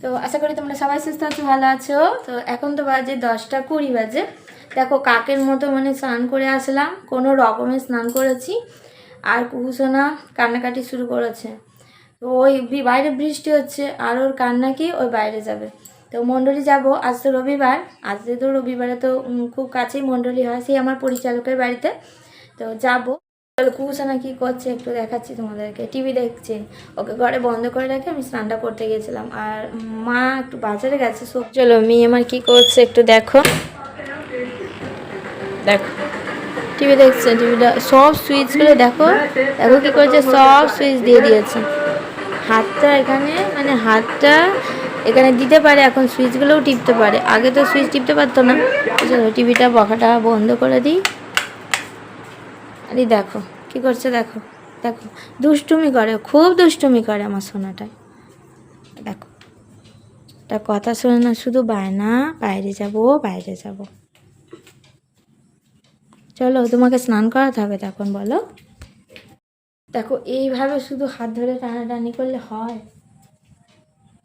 তো আশা করি তোমরা সবাই সুস্থ আছো, ভালো আছো। তো এখন তো বাজে 10:20 বাজে। দেখো কাকের মতো মানে স্নান করে আসলাম, কোনো রকমের স্নান করেছি। আর কুহুসোনা কান্নাকাটি শুরু করেছে। তো ওই বাইরে বৃষ্টি হচ্ছে, আর ওর কান্না কি ওই বাইরে যাবে। তো মণ্ডলী যাব, আজ তো রবিবার। আজ তো রবিবারে তো খুব কাছেই মণ্ডলী হয়, সেই আমার পরিচালকের বাড়িতে। তো যাবো। কুহুসোনা কি করছে একটু দেখাচ্ছি তোমাদেরকে। টিভি দেখছে, ওকে ঘরে বন্ধ করে রেখে আমি স্নানটা করতে গেছিলাম। আর মা একটু বাজারে গেছে। চলো মেয়ে আমার কি করছে একটু দেখো। দেখো টিভি দেখছে, টিভিটা সব সুইচগুলো দেখো। দেখো কি করছে, সব সুইচ দিয়ে দিয়েছে। হাতটা এখানে মানে হাতটা এখানে দিতে পারে, এখন সুইচগুলোও টিপতে পারে। আগে তো সুইচ টিপতে পারতো না। চলো টিভিটা বখাটা বন্ধ করে দিই। আরে দেখো কি করছে, দেখো দেখো দুষ্টুমি করে, খুব দুষ্টুমি করে আমার সোনাটায়। দেখো তার কথা শোনে না, শুধু বায়না বাইরে যাব বাইরে যাব। চলো তোমাকে স্নান করাতে হবে তখন, বলো। দেখো এইভাবে শুধু হাত ধরে টানাটানি করলে হয়?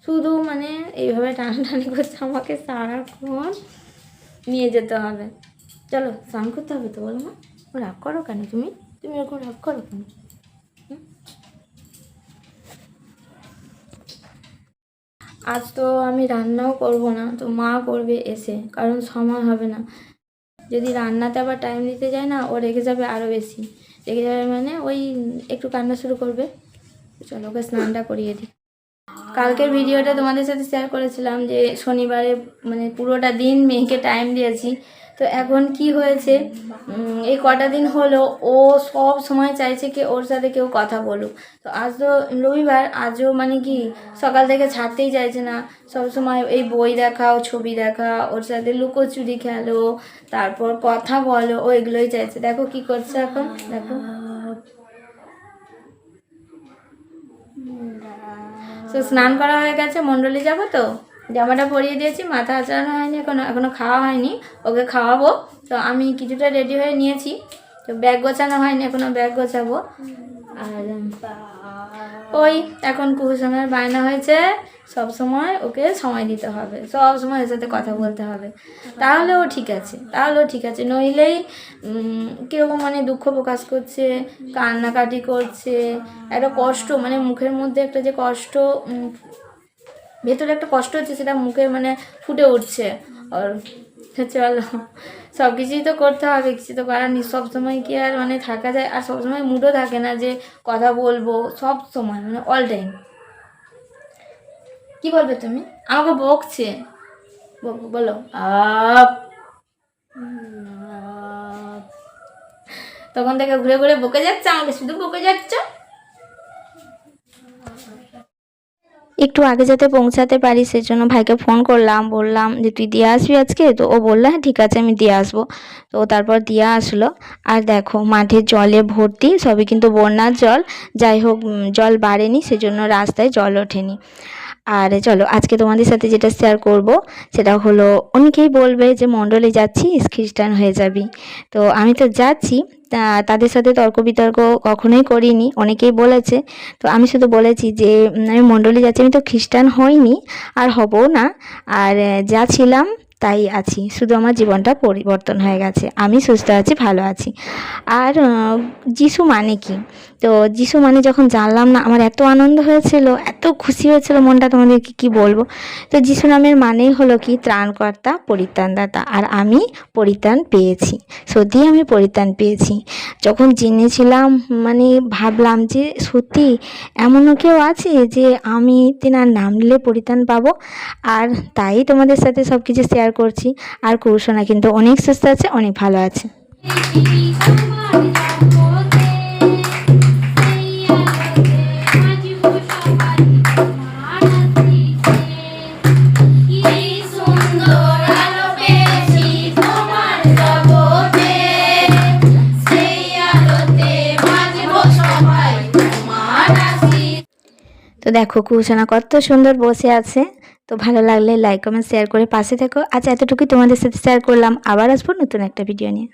শুধু মানে এইভাবে টানাটানি করছে, আমাকে সারাক্ষণ নিয়ে যেতে হবে। চলো স্নান করতে হবে তো, বলো মা। রাগ করো কেন তুমি? তুমি ওরকম রাগ করো কেন? আজ তো আমি রান্নাও করব না, তো মা করবে এসে, কারণ সময় হবে না। যদি রান্নাতে আবার টাইম দিতে যায় না, ও রেগে যাবে আরও বেশি। রেগে যাবে মানে ওই একটু কান্না শুরু করবে। চলো ওকে স্নানটা করিয়ে দিই। কালকের ভিডিওটা তোমাদের সাথে শেয়ার করেছিলাম যে শনিবারে মানে পুরোটা দিন মেয়েকে টাইম দিয়েছি। তো এখন কি হয়েছে, এই কটা দিন হলো ও সব সময় চাইছে কি ওর সাথে কেউ কথা বলুক। তো আজ তো রবিবার, আজও মানে কি সকাল থেকে ছাড়তেই চাইছে না। সব সময় এই বই দেখাও, ছবি দেখা, ওর সাথে লুকোচুরি খেলো, তারপর কথা বলো, ও এগুলোই চাইছে। দেখো কি করছে এখন, দেখো। তো স্নান করা হয়ে গেছে, মণ্ডলী যাবো তো জামাটা পরিয়ে দিয়েছি, মাথা আঁচড়ানো হয়নি এখনো খাওয়া হয়নি, ওকে খাওয়াবো। তো আমি কিছুটা রেডি হয়ে নিয়েছি, তো ব্যাগ গোছানো হয়নি এখনো, ব্যাগ গোছাবো। আর ওই এখন কুহুসোনার বায়না হয়েছে, সব সময় ওকে সময় দিতে হবে, সব সময় ওর সাথে কথা বলতে হবে, তাহলেও ঠিক আছে, তাহলেও ঠিক আছে। নইলেই কীরকম মানে দুঃখ প্রকাশ করছে, কান্নাকাটি করছে, একটা কষ্ট মানে মুখের মধ্যে একটা যে কষ্ট, ভেতরে একটা কষ্ট হচ্ছে, সেটা মুখে মানে ফুটে উঠছে। আর চলো সব কিছুই তো করতে হবে, কিছু তো করার নেই। সবসময় কি আর মানে থাকা যায়? আর সবসময় মুডও থাকে না যে কথা বলবো, সব সময় মানে অল টাইম। কি বলবে তুমি? আমাকে বকছে, বলো। তখন থেকে ঘুরে ঘুরে বকে যাচ্ছে, আমাকে শুধু বকে যাচ্ছে। একটু আগে যাতে পৌঁছাতে পারি সেজন্য ভাইকে ফোন করলাম, বললাম যে তুই দিয়ে আসবি আজকে? তো ও বললো হ্যাঁ ঠিক আছে আমি দিয়ে আসবো। তো তারপর দিয়ে আসলো। আর দেখো মাঠের জলে ভর্তি, সবই কিন্তু বন্যার জল। যাই হোক জল বাড়েনি, সেজন্য রাস্তায় জল ওঠেনি। আর চলো আজকে তোমাদের সাথে যেটা শেয়ার করব সেটা হলো, অনেকেই বলবে যে মণ্ডলে যাচ্ছিস খ্রিস্টান হয়ে যাবি। তো আমি তো যাচ্ছি, তাদের সাথে তর্ক বিতর্ক কখনোই করিনি, অনেকেই বলেছে। তো আমি শুধু বলেছি যে আমি মণ্ডলে যাচ্ছি, আমি তো খ্রিস্টান হইনি আর হবও না। আর যা ছিলাম তাই আছি, শুধু আমার জীবনটা পরিবর্তন হয়ে গেছে, আমি সুস্থ আছি, ভালো আছি। আর যিশু মানে কি, তো যিশু মানে যখন জানলাম না, আমার এত আনন্দ হয়েছিল, এত খুশি হয়েছিল মনটা, তোমাদেরকে কি বলবো। তো যিশু নামের মানেই হলো কি ত্রাণকর্তা, পরিত্রাণদাতা। আর আমি পরিত্রাণ পেয়েছি, সত্যিই আমি পরিত্রাণ পেয়েছি। যখন জেনেছিলাম মানে ভাবলাম যে সত্যি এমনও কেউ আছে যে আমি তেনার নাম নিলে পরিত্রাণ পাবো। আর তাই তোমাদের সাথে সব কিছু শেয়ার করছি। আর কুহুসোনা কিন্তু অনেক সুস্থ আছে, অনেক ভালো আছে। তো দেখো কুহুসোনা কত সুন্দর বসে আছে। তো ভালো লাগলে লাইক কমেন্ট শেয়ার করে পাশে থেকো। আচ্ছা এতটুকুই তোমাদের সাথে শেয়ার করলাম, আবার আসবো নতুন একটা ভিডিও নিয়ে।